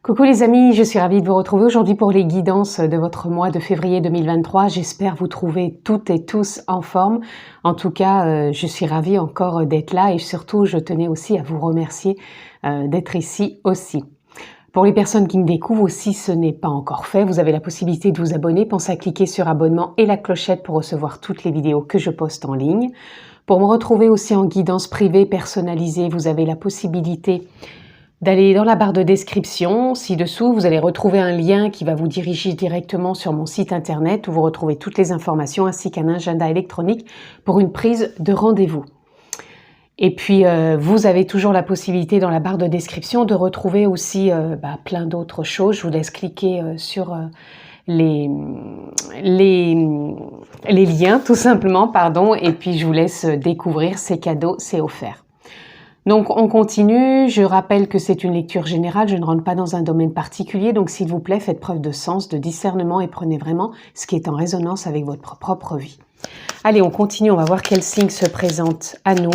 Coucou les amis, je suis ravie de vous retrouver aujourd'hui pour les guidances de votre mois de février 2023. J'espère vous trouver toutes et tous en forme. En tout cas, je suis ravie encore d'être là et surtout, je tenais aussi à vous remercier d'être ici aussi. Pour les personnes qui me découvrent, si ce n'est pas encore fait, vous avez la possibilité de vous abonner. Pensez à cliquer sur abonnement et la clochette pour recevoir toutes les vidéos que je poste en ligne. Pour me retrouver aussi en guidance privée personnalisée, vous avez la possibilité d'aller dans la barre de description. Ci-dessous, vous allez retrouver un lien qui va vous diriger directement sur mon site internet où vous retrouvez toutes les informations ainsi qu'un agenda électronique pour une prise de rendez-vous. Et puis, vous avez toujours la possibilité dans la barre de description de retrouver aussi plein d'autres choses. Je vous laisse cliquer sur les liens, tout simplement, pardon, et puis je vous laisse découvrir ces cadeaux, c'est offert. Donc, on continue. Je rappelle que c'est une lecture générale. Je ne rentre pas dans un domaine particulier. Donc, s'il vous plaît, faites preuve de sens, de discernement et prenez vraiment ce qui est en résonance avec votre propre vie. Allez, on continue. On va voir quel signe se présente à nous.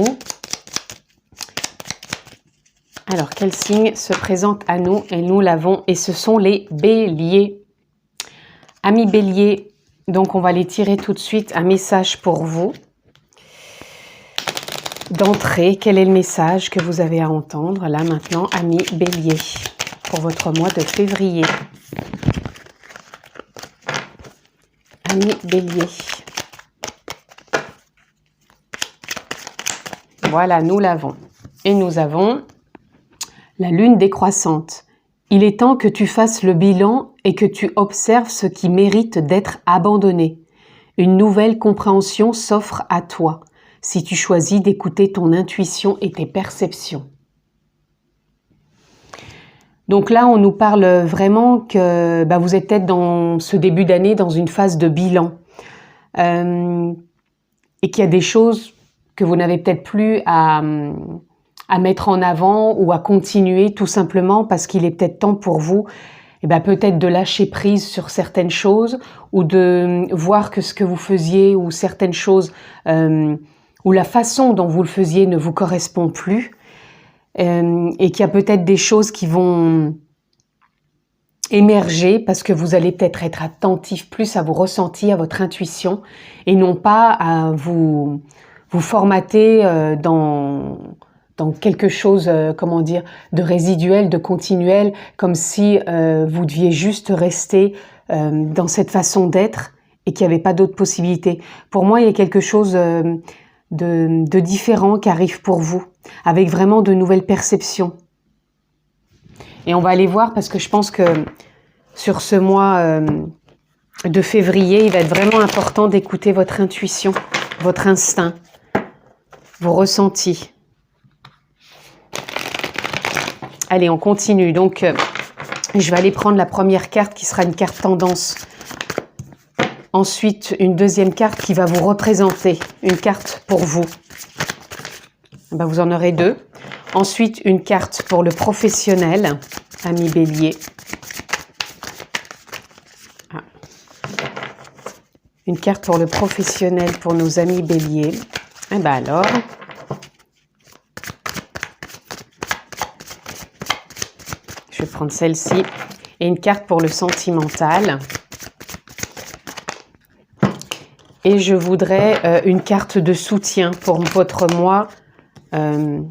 Alors, quel signe se présente à nous? Et nous l'avons. Et ce sont les béliers. Amis béliers, donc on va les tirer tout de suite. Un message pour vous. D'entrée, quel est le message que vous avez à entendre là maintenant, amis bélier, pour votre mois de février? Amis bélier. Voilà, nous l'avons. Et nous avons la lune décroissante. Il est temps que tu fasses le bilan et que tu observes ce qui mérite d'être abandonné. Une nouvelle compréhension s'offre à toi si tu choisis d'écouter ton intuition et tes perceptions. Donc là, on nous parle vraiment que vous êtes peut-être dans ce début d'année dans une phase de bilan et qu'il y a des choses que vous n'avez peut-être plus à mettre en avant ou à continuer tout simplement parce qu'il est peut-être temps pour vous peut-être de lâcher prise sur certaines choses ou de voir que ce que vous faisiez ou certaines choses ou la façon dont vous le faisiez ne vous correspond plus et qu'il y a peut-être des choses qui vont émerger parce que vous allez peut-être être attentif plus à vos ressentis, à votre intuition et non pas à vous formater dans quelque chose, de résiduel, de continuel, comme si vous deviez juste rester dans cette façon d'être et qu'il n'y avait pas d'autres possibilités. Pour moi, il y a quelque chose de différent qui arrive pour vous, avec vraiment de nouvelles perceptions. Et on va aller voir parce que je pense que sur ce mois de février, il va être vraiment important d'écouter votre intuition, votre instinct, vos ressentis. Allez, on continue. Donc, je vais aller prendre la première carte qui sera une carte tendance. Ensuite, une deuxième carte qui va vous représenter, une carte pour vous. Vous en aurez deux. Ensuite, une carte pour le professionnel, ami bélier. Une carte pour le professionnel pour nos amis béliers. Alors, je vais prendre celle-ci. Et une carte pour le sentimental. Et je voudrais une carte de soutien pour votre mois de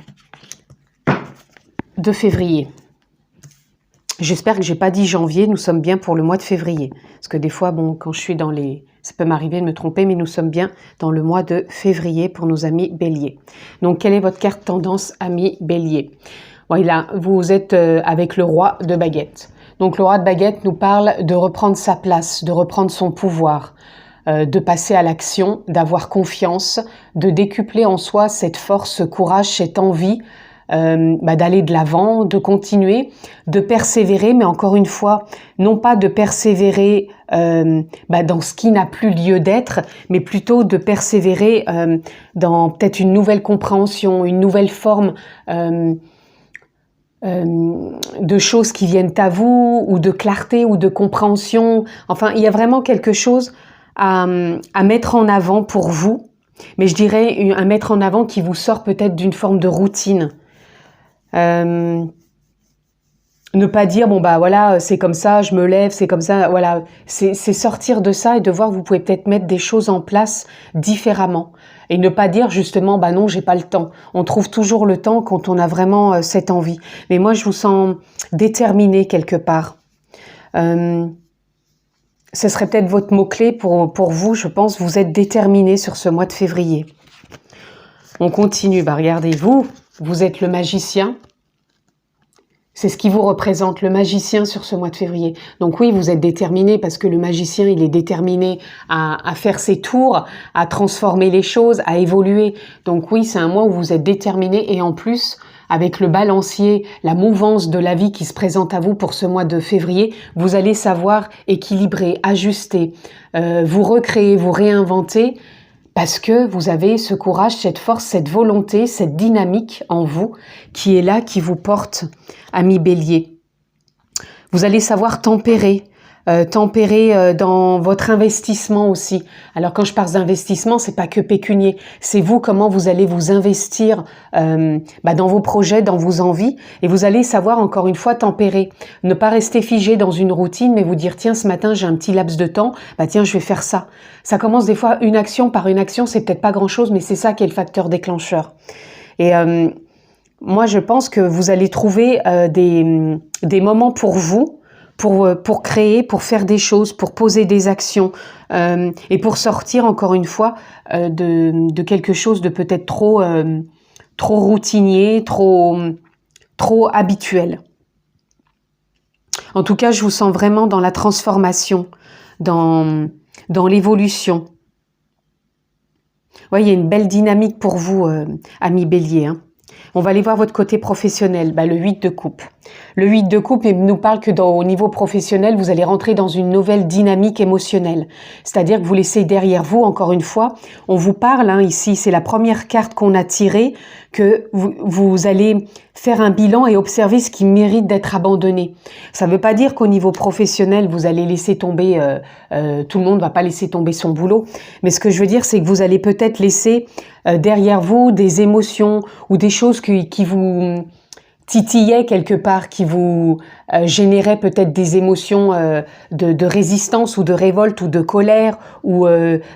février. J'espère que je n'ai pas dit janvier, nous sommes bien pour le mois de février. Parce que des fois, quand je suis dans les... Ça peut m'arriver de me tromper, mais nous sommes bien dans le mois de février pour nos amis béliers. Donc, quelle est votre carte tendance, amis bélier? Voilà, vous êtes avec le roi de baguette. Donc, le roi de baguette nous parle de reprendre sa place, de reprendre son pouvoir, de passer à l'action, d'avoir confiance, de décupler en soi cette force, ce courage, cette envie d'aller de l'avant, de continuer, de persévérer, mais encore une fois, non pas de persévérer dans ce qui n'a plus lieu d'être, mais plutôt de persévérer dans peut-être une nouvelle compréhension, une nouvelle forme de choses qui viennent à vous, ou de clarté, ou de compréhension. Enfin, il y a vraiment quelque chose à mettre en avant pour vous, mais je dirais à mettre en avant qui vous sort peut-être d'une forme de routine. ne pas dire bon bah voilà c'est comme ça, je me lève, c'est comme ça, voilà, c'est sortir de ça et de voir que vous pouvez peut-être mettre des choses en place différemment et ne pas dire justement bah non j'ai pas le temps. On trouve toujours le temps quand on a vraiment cette envie. Mais moi je vous sens déterminé quelque part. Ce serait peut-être votre mot-clé pour vous, je pense. Vous êtes déterminé sur ce mois de février. On continue. Bah regardez, vous êtes le magicien. C'est ce qui vous représente, le magicien sur ce mois de février. Donc oui, vous êtes déterminé parce que le magicien, il est déterminé à faire ses tours, à transformer les choses, à évoluer. Donc oui, c'est un mois où vous êtes déterminé et en plus, avec le balancier, la mouvance de la vie qui se présente à vous pour ce mois de février, vous allez savoir équilibrer, ajuster, vous recréer, vous réinventer. Parce que vous avez ce courage, cette force, cette volonté, cette dynamique en vous qui est là, qui vous porte, ami Bélier. Vous allez savoir tempérer dans votre investissement aussi. Alors quand je parle d'investissement, c'est pas que pécunier, c'est vous comment vous allez vous investir dans vos projets, dans vos envies, et vous allez savoir encore une fois tempérer, ne pas rester figé dans une routine, mais vous dire tiens ce matin j'ai un petit laps de temps, bah tiens je vais faire ça. Ça commence des fois une action par une action, c'est peut-être pas grand chose, mais c'est ça qui est le facteur déclencheur. Et moi je pense que vous allez trouver des moments pour vous. Pour créer, pour faire des choses, pour poser des actions et pour sortir encore une fois de quelque chose de peut-être trop routinier, trop habituel. En tout cas, je vous sens vraiment dans la transformation, dans l'évolution. Ouais, il y a une belle dynamique pour vous, ami Bélier, hein. On va aller voir votre côté professionnel, le 8 de coupe. Le 8 de coupe il nous parle que au niveau professionnel, vous allez rentrer dans une nouvelle dynamique émotionnelle. C'est-à-dire que vous laissez derrière vous, encore une fois, on vous parle, ici, c'est la première carte qu'on a tirée, que vous allez faire un bilan et observer ce qui mérite d'être abandonné. Ça ne veut pas dire qu'au niveau professionnel, vous allez laisser tomber, tout le monde ne va pas laisser tomber son boulot, mais ce que je veux dire, c'est que vous allez peut-être laisser derrière vous des émotions ou des choses qui vous titillaient quelque part, qui vous généraient peut-être des émotions de résistance ou de révolte ou de colère ou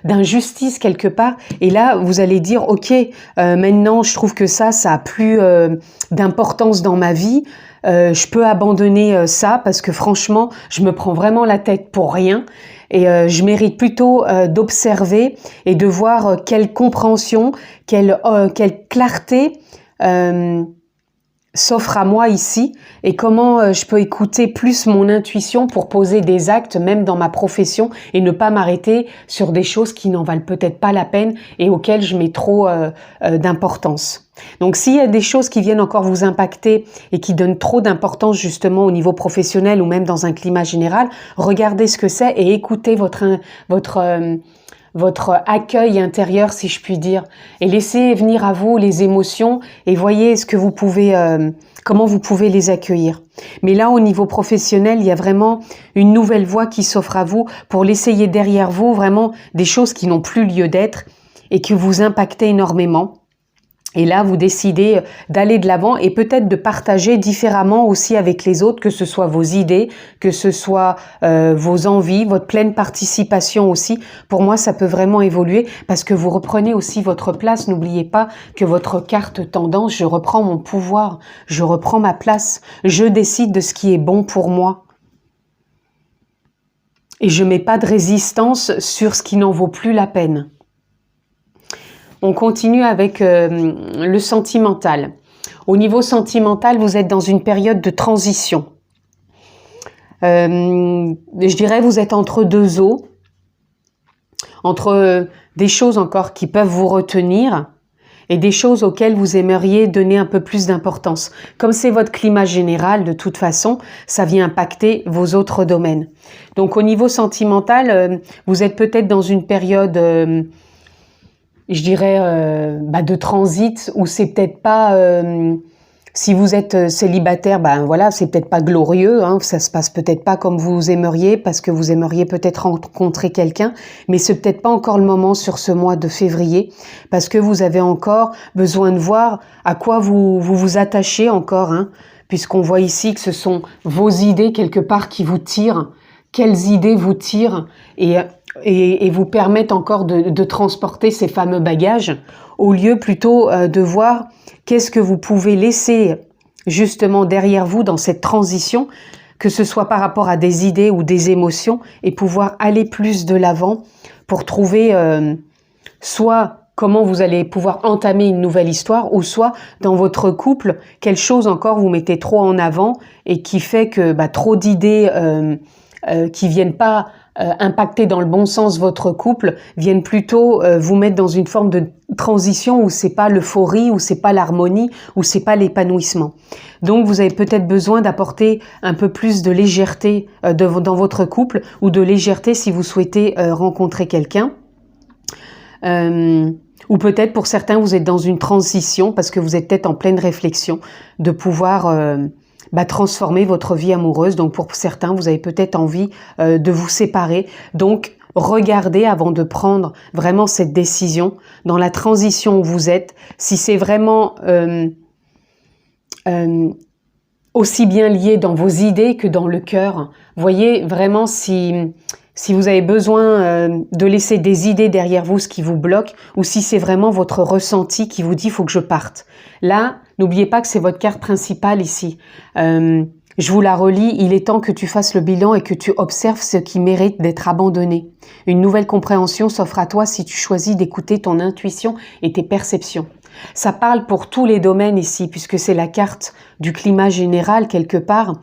d'injustice quelque part. Et là, vous allez dire, ok, maintenant je trouve que ça a plus d'importance dans ma vie. Je peux abandonner ça parce que franchement, je me prends vraiment la tête pour rien. Et je mérite plutôt d'observer et de voir quelle compréhension, quelle clarté s'offre à moi ici et comment je peux écouter plus mon intuition pour poser des actes même dans ma profession et ne pas m'arrêter sur des choses qui n'en valent peut-être pas la peine et auxquelles je mets trop d'importance. Donc s'il y a des choses qui viennent encore vous impacter et qui donnent trop d'importance justement au niveau professionnel ou même dans un climat général, regardez ce que c'est et écoutez votre accueil intérieur, si je puis dire, et laissez venir à vous les émotions et voyez ce que vous pouvez, comment vous pouvez les accueillir. Mais là, au niveau professionnel, il y a vraiment une nouvelle voie qui s'offre à vous pour l'essayer derrière vous, vraiment des choses qui n'ont plus lieu d'être et qui vous impactent énormément. Et là, vous décidez d'aller de l'avant et peut-être de partager différemment aussi avec les autres, que ce soit vos idées, que ce soit vos envies, votre pleine participation aussi. Pour moi, ça peut vraiment évoluer parce que vous reprenez aussi votre place. N'oubliez pas que votre carte tendance, je reprends mon pouvoir, je reprends ma place, je décide de ce qui est bon pour moi. Et je ne mets pas de résistance sur ce qui n'en vaut plus la peine. On continue avec le sentimental. Au niveau sentimental, vous êtes dans une période de transition. Je dirais vous êtes entre deux eaux, entre des choses encore qui peuvent vous retenir et des choses auxquelles vous aimeriez donner un peu plus d'importance. Comme c'est votre climat général, de toute façon, ça vient impacter vos autres domaines. Donc au niveau sentimental, vous êtes peut-être dans une période... je dirais de transit où c'est peut-être pas si vous êtes célibataire voilà c'est peut-être pas glorieux ça se passe peut-être pas comme vous aimeriez parce que vous aimeriez peut-être rencontrer quelqu'un mais c'est peut-être pas encore le moment sur ce mois de février parce que vous avez encore besoin de voir à quoi vous attachez encore puisqu'on voit ici que ce sont vos idées quelque part qui vous tirent. Quelles idées vous tirent et vous permettent encore de transporter ces fameux bagages, au lieu plutôt de voir qu'est-ce que vous pouvez laisser justement derrière vous dans cette transition, que ce soit par rapport à des idées ou des émotions, et pouvoir aller plus de l'avant pour trouver soit comment vous allez pouvoir entamer une nouvelle histoire, ou soit dans votre couple, quelle chose encore vous mettez trop en avant et qui fait que trop d'idées qui viennent pas impacter dans le bon sens votre couple, viennent plutôt vous mettre dans une forme de transition où c'est pas l'euphorie, où c'est pas l'harmonie, où c'est pas l'épanouissement. Donc vous avez peut-être besoin d'apporter un peu plus de légèreté dans votre couple, ou de légèreté si vous souhaitez rencontrer quelqu'un. Ou peut-être pour certains vous êtes dans une transition parce que vous êtes peut-être en pleine réflexion de pouvoir transformer votre vie amoureuse. Donc pour certains vous avez peut-être envie de vous séparer. Donc regardez avant de prendre vraiment cette décision dans la transition où vous êtes, si c'est vraiment aussi bien lié dans vos idées que dans le cœur. Voyez vraiment si vous avez besoin de laisser des idées derrière vous, ce qui vous bloque, ou si c'est vraiment votre ressenti qui vous dit « faut que je parte ». Là, n'oubliez pas que c'est votre carte principale ici. Je vous la relis, il est temps que tu fasses le bilan et que tu observes ce qui mérite d'être abandonné. Une nouvelle compréhension s'offre à toi si tu choisis d'écouter ton intuition et tes perceptions. Ça parle pour tous les domaines ici, puisque c'est la carte du climat général quelque part,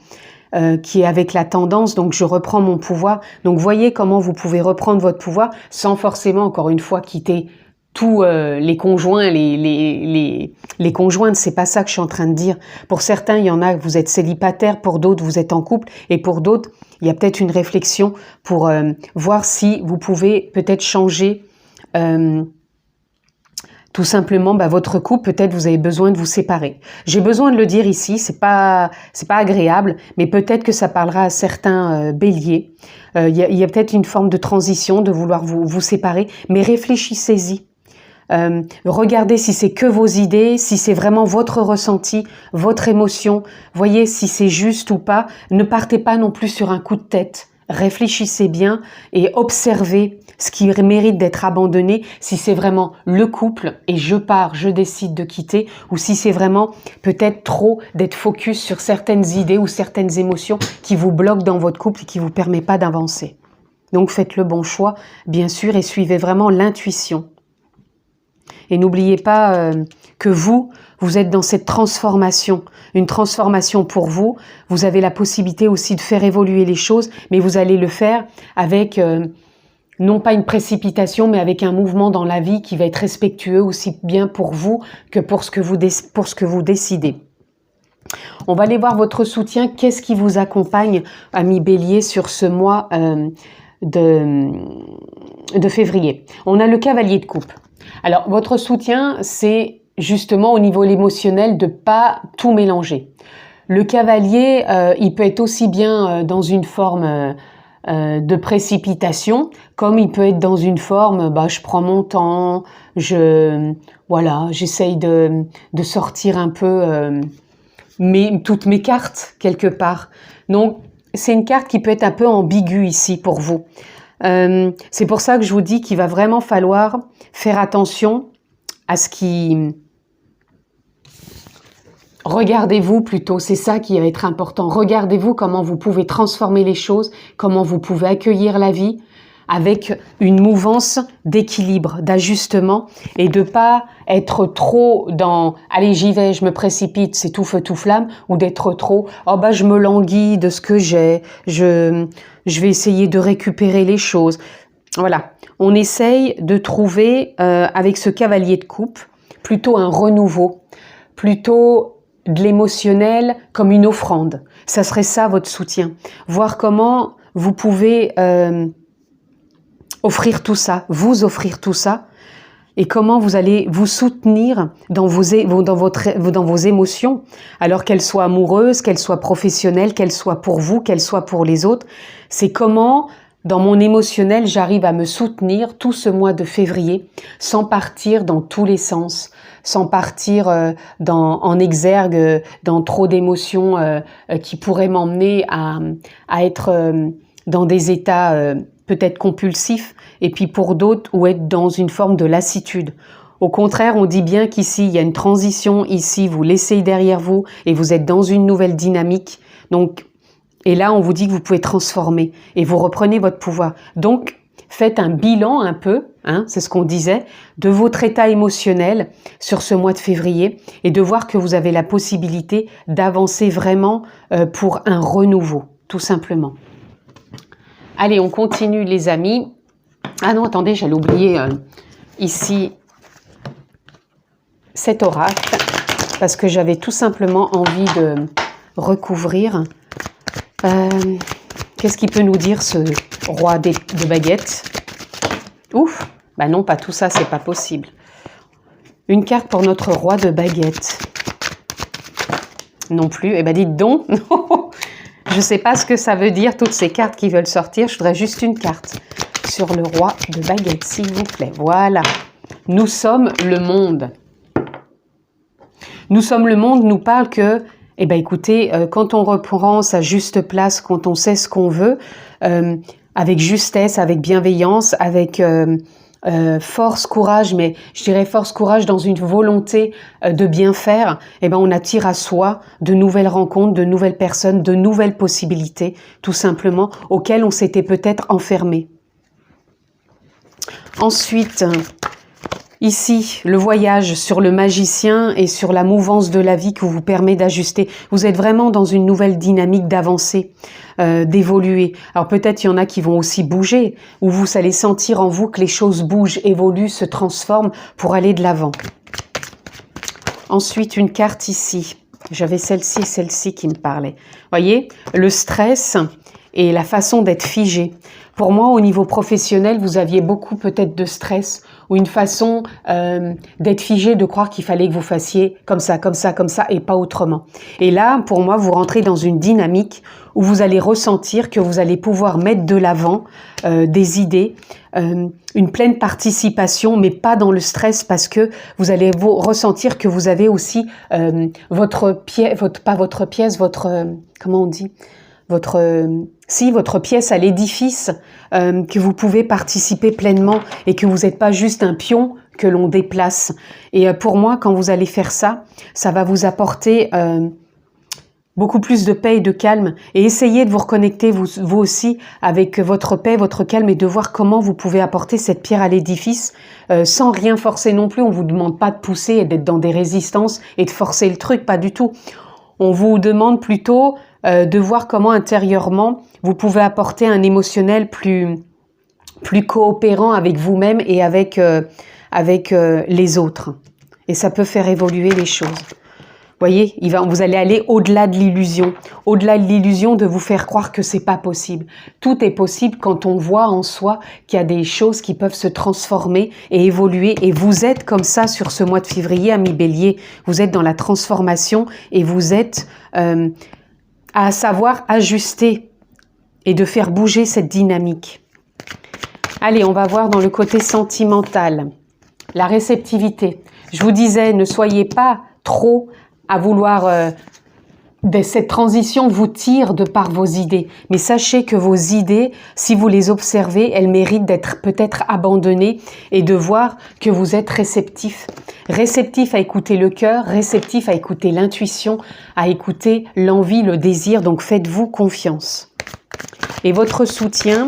qui est avec la tendance, donc je reprends mon pouvoir. Donc voyez comment vous pouvez reprendre votre pouvoir sans forcément, encore une fois, quitter tous les conjoints, les conjointes, c'est pas ça que je suis en train de dire. Pour certains, il y en a, vous êtes célibataire, pour d'autres, vous êtes en couple, et pour d'autres, il y a peut-être une réflexion pour voir si vous pouvez peut-être changer tout simplement votre couple. Peut-être vous avez besoin de vous séparer. J'ai besoin de le dire ici, c'est pas agréable, mais peut-être que ça parlera à certains béliers. Il y a peut-être une forme de transition, de vouloir vous séparer, mais réfléchissez-y. Regardez si c'est que vos idées, si c'est vraiment votre ressenti, votre émotion. Voyez si c'est juste ou pas. Ne partez pas non plus sur un coup de tête. Réfléchissez bien et observez ce qui mérite d'être abandonné, si c'est vraiment le couple et je pars, je décide de quitter, ou si c'est vraiment peut-être trop d'être focus sur certaines idées ou certaines émotions qui vous bloquent dans votre couple et qui ne vous permettent pas d'avancer. Donc faites le bon choix, bien sûr, et suivez vraiment l'intuition. Et n'oubliez pas que vous êtes dans cette transformation, une transformation pour vous. Vous avez la possibilité aussi de faire évoluer les choses, mais vous allez le faire avec, non pas une précipitation, mais avec un mouvement dans la vie qui va être respectueux aussi bien pour vous que pour ce que vous décidez. On va aller voir votre soutien. Qu'est-ce qui vous accompagne, amis Bélier, sur ce mois de février? On a le cavalier de coupe. Alors, votre soutien, c'est justement au niveau émotionnel de pas tout mélanger. Le cavalier, il peut être aussi bien dans une forme de précipitation, comme il peut être dans une forme, je prends mon temps, j'essaye de sortir un peu toutes mes cartes quelque part. Donc, c'est une carte qui peut être un peu ambiguë ici pour vous. C'est pour ça que je vous dis qu'il va vraiment falloir faire attention à ce qui... Regardez-vous plutôt, c'est ça qui va être important. Regardez-vous comment vous pouvez transformer les choses, comment vous pouvez accueillir la vie avec une mouvance d'équilibre, d'ajustement, et de pas être trop dans « allez, j'y vais, je me précipite, c'est tout feu, tout flamme » ou d'être trop « oh je me languis de ce que j'ai, je vais essayer de récupérer les choses ». Voilà, on essaye de trouver avec ce cavalier de coupe plutôt un renouveau, plutôt de l'émotionnel comme une offrande. Ça serait ça votre soutien. Voir comment vous pouvez offrir tout ça, vous offrir tout ça, et comment vous allez vous soutenir dans vos émotions, alors qu'elles soient amoureuses, qu'elles soient professionnelles, qu'elles soient pour vous, qu'elles soient pour les autres. C'est comment dans mon émotionnel, j'arrive à me soutenir tout ce mois de février sans partir dans tous les sens, sans partir en exergue dans trop d'émotions qui pourraient m'emmener à être dans des états peut-être compulsifs et puis pour d'autres ou être dans une forme de lassitude. Au contraire, on dit bien qu'ici, il y a une transition, ici, vous laissez derrière vous et vous êtes dans une nouvelle dynamique. Donc, et là, on vous dit que vous pouvez transformer et vous reprenez votre pouvoir. Donc, faites un bilan un peu, hein, c'est ce qu'on disait, de votre état émotionnel sur ce mois de février et de voir que vous avez la possibilité d'avancer vraiment pour un renouveau, tout simplement. Allez, on continue les amis. Ah non, attendez, j'allais oublier ici cet oracle parce que j'avais tout simplement envie de recouvrir. Qu'est-ce qu'il peut nous dire ce roi de baguettes? Ouf, bah non, pas tout ça, c'est pas possible. Une carte pour notre roi de baguettes. Non plus, eh ben dites donc. Je sais pas ce que ça veut dire, toutes ces cartes qui veulent sortir. Je voudrais juste une carte sur le roi de baguettes, s'il vous plaît. Voilà. Nous sommes le monde. Nous sommes le monde nous parle que, eh ben écoutez, quand on reprend sa juste place, quand on sait ce qu'on veut, avec justesse, avec bienveillance, avec force, courage, mais je dirais force, courage dans une volonté de bien faire, eh ben on attire à soi de nouvelles rencontres, de nouvelles personnes, de nouvelles possibilités, tout simplement, auxquelles on s'était peut-être enfermé. Ensuite, ici, le voyage sur le magicien et sur la mouvance de la vie qui vous permet d'ajuster. Vous êtes vraiment dans une nouvelle dynamique d'avancer, d'évoluer. Alors peut-être il y en a qui vont aussi bouger, ou vous allez sentir en vous que les choses bougent, évoluent, se transforment pour aller de l'avant. Ensuite, une carte ici. J'avais celle-ci et celle-ci qui me parlaient. Voyez, le stress et la façon d'être figé. Pour moi, au niveau professionnel, vous aviez beaucoup peut-être de stress ou une façon d'être figé, de croire qu'il fallait que vous fassiez comme ça, comme ça, comme ça et pas autrement. Et là, pour moi, vous rentrez dans une dynamique où vous allez ressentir que vous allez pouvoir mettre de l'avant des idées, une pleine participation, mais pas dans le stress parce que vous allez ressentir que vous avez aussi votre pièce à l'édifice, que vous pouvez participer pleinement et que vous n'êtes pas juste un pion que l'on déplace. Et pour moi, quand vous allez faire ça, ça va vous apporter beaucoup plus de paix et de calme. Et essayez de vous reconnecter vous aussi avec votre paix, votre calme et de voir comment vous pouvez apporter cette pierre à l'édifice sans rien forcer non plus. On vous demande pas de pousser et d'être dans des résistances et de forcer le truc, pas du tout. On vous demande plutôt de voir comment intérieurement vous pouvez apporter un émotionnel plus coopérant avec vous-même et avec les autres. Et ça peut faire évoluer les choses. Voyez, vous allez aller au-delà de l'illusion de vous faire croire que c'est pas possible. Tout est possible quand on voit en soi qu'il y a des choses qui peuvent se transformer et évoluer. Et vous êtes comme ça sur ce mois de février, amis Bélier. Vous êtes dans la transformation et vous êtes à savoir ajuster et de faire bouger cette dynamique. Allez, on va voir dans le côté sentimental. La réceptivité. Je vous disais, ne soyez pas trop à vouloir... cette transition vous tire de par vos idées. Mais sachez que vos idées, si vous les observez, elles méritent d'être peut-être abandonnées et de voir que vous êtes réceptif. Réceptif à écouter le cœur, réceptif à écouter l'intuition, à écouter l'envie, le désir. Donc faites-vous confiance. Et votre soutien,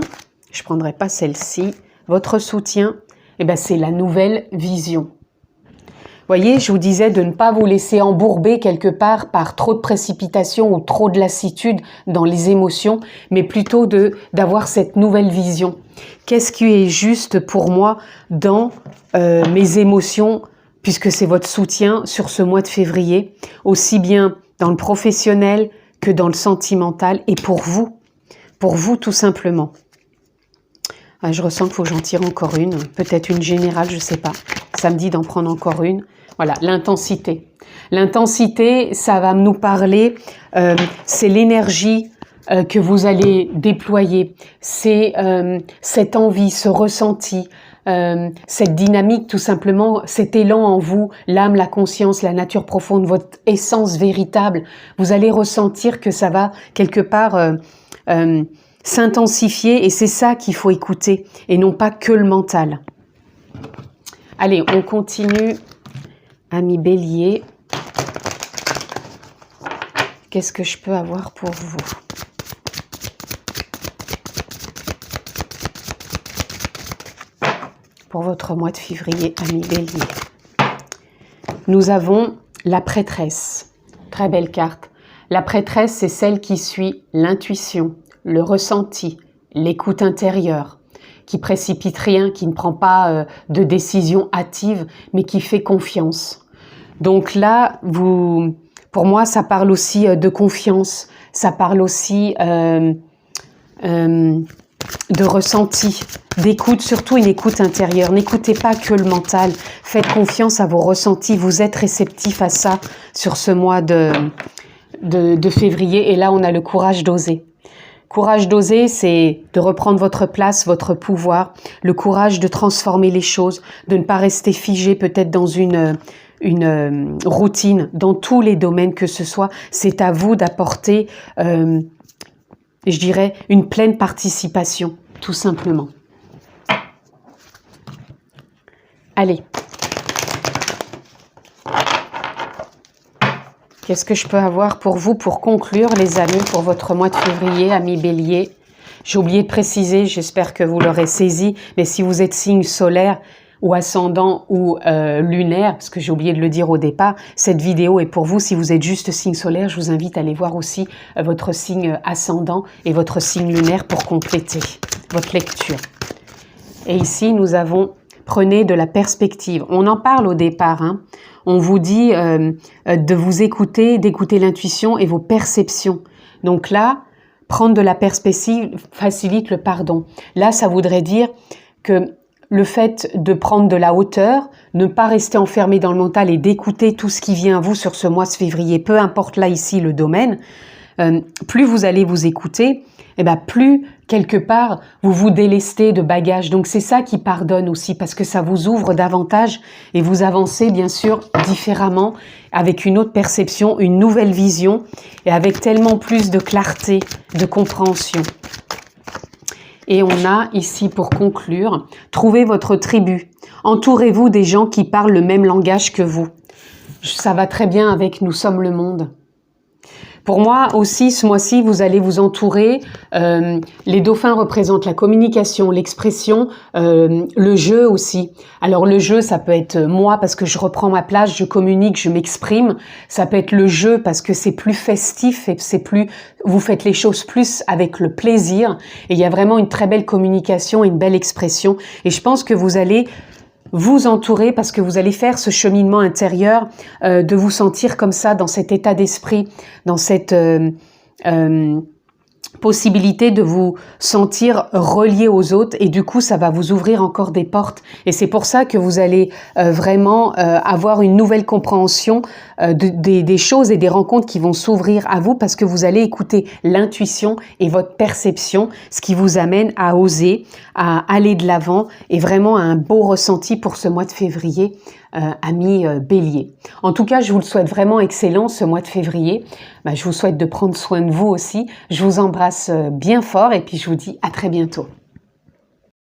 je ne prendrai pas celle-ci, votre soutien, eh ben, c'est la nouvelle vision. Voyez, je vous disais de ne pas vous laisser embourber quelque part par trop de précipitation ou trop de lassitude dans les émotions, mais plutôt d'avoir cette nouvelle vision. Qu'est-ce qui est juste pour moi dans mes émotions, puisque c'est votre soutien sur ce mois de février, aussi bien dans le professionnel que dans le sentimental et pour vous tout simplement. Ah, je ressens qu'il faut que j'en tire encore une, peut-être une générale, je ne sais pas. Ça me dit d'en prendre encore une. Voilà, l'intensité. L'intensité, ça va nous parler, c'est l'énergie que vous allez déployer. C'est cette envie, ce ressenti, cette dynamique tout simplement, cet élan en vous, l'âme, la conscience, la nature profonde, votre essence véritable. Vous allez ressentir que ça va quelque part s'intensifier et c'est ça qu'il faut écouter et non pas que le mental. Allez, on continue. Ami Bélier, qu'est-ce que je peux avoir pour vous? Pour votre mois de février, ami Bélier. Nous avons la prêtresse. Très belle carte. La prêtresse, c'est celle qui suit l'intuition, le ressenti, l'écoute intérieure, qui précipite rien, qui ne prend pas de décision hâtive, mais qui fait confiance. Donc là, pour moi, ça parle aussi de confiance, ça parle aussi de ressenti, d'écoute, surtout une écoute intérieure. N'écoutez pas que le mental, faites confiance à vos ressentis, vous êtes réceptif à ça sur ce mois de février. Et là, on a le courage d'oser. Courage d'oser, c'est de reprendre votre place, votre pouvoir, le courage de transformer les choses, de ne pas rester figé peut-être dans une routine, dans tous les domaines que ce soit. C'est à vous d'apporter, je dirais, une pleine participation, tout simplement. Allez. Qu'est-ce que je peux avoir pour vous pour conclure, les amis, pour votre mois de février, amis Bélier? J'ai oublié de préciser, j'espère que vous l'aurez saisi, mais si vous êtes signe solaire ou ascendant ou lunaire, parce que j'ai oublié de le dire au départ, cette vidéo est pour vous. Si vous êtes juste signe solaire, je vous invite à aller voir aussi votre signe ascendant et votre signe lunaire pour compléter votre lecture. Et ici, nous avons « Prenez de la perspective ». On en parle au départ, hein. On vous dit de vous écouter, d'écouter l'intuition et vos perceptions. Donc là, prendre de la perspective facilite le pardon. Là, ça voudrait dire que le fait de prendre de la hauteur, ne pas rester enfermé dans le mental et d'écouter tout ce qui vient à vous sur ce mois de février, peu importe là ici le domaine, plus vous allez vous écouter, et ben plus quelque part vous vous délestez de bagages. Donc c'est ça qui pardonne aussi, parce que ça vous ouvre davantage et vous avancez bien sûr différemment, avec une autre perception, une nouvelle vision et avec tellement plus de clarté, de compréhension. Et on a ici pour conclure, trouvez votre tribu. Entourez-vous des gens qui parlent le même langage que vous. Ça va très bien avec Nous sommes le monde. Pour moi aussi, ce mois-ci, vous allez vous entourer. Les dauphins représentent la communication, l'expression, le jeu aussi. Alors le jeu, ça peut être moi parce que je reprends ma place, je communique, je m'exprime. Ça peut être le jeu parce que c'est plus festif et c'est plus, vous faites les choses plus avec le plaisir. Et il y a vraiment une très belle communication et une belle expression. Et je pense que vous allez vous entourer parce que vous allez faire ce cheminement intérieur de vous sentir comme ça, dans cet état d'esprit, dans cette possibilité de vous sentir relié aux autres, et du coup ça va vous ouvrir encore des portes, et c'est pour ça que vous allez vraiment avoir une nouvelle compréhension des choses et des rencontres qui vont s'ouvrir à vous, parce que vous allez écouter l'intuition et votre perception, ce qui vous amène à oser, à aller de l'avant, et vraiment à un beau ressenti pour ce mois de février, amis Bélier. En tout cas, je vous le souhaite vraiment excellent ce mois de février. Je vous souhaite de prendre soin de vous aussi. Je vous embrasse bien fort et puis je vous dis à très bientôt.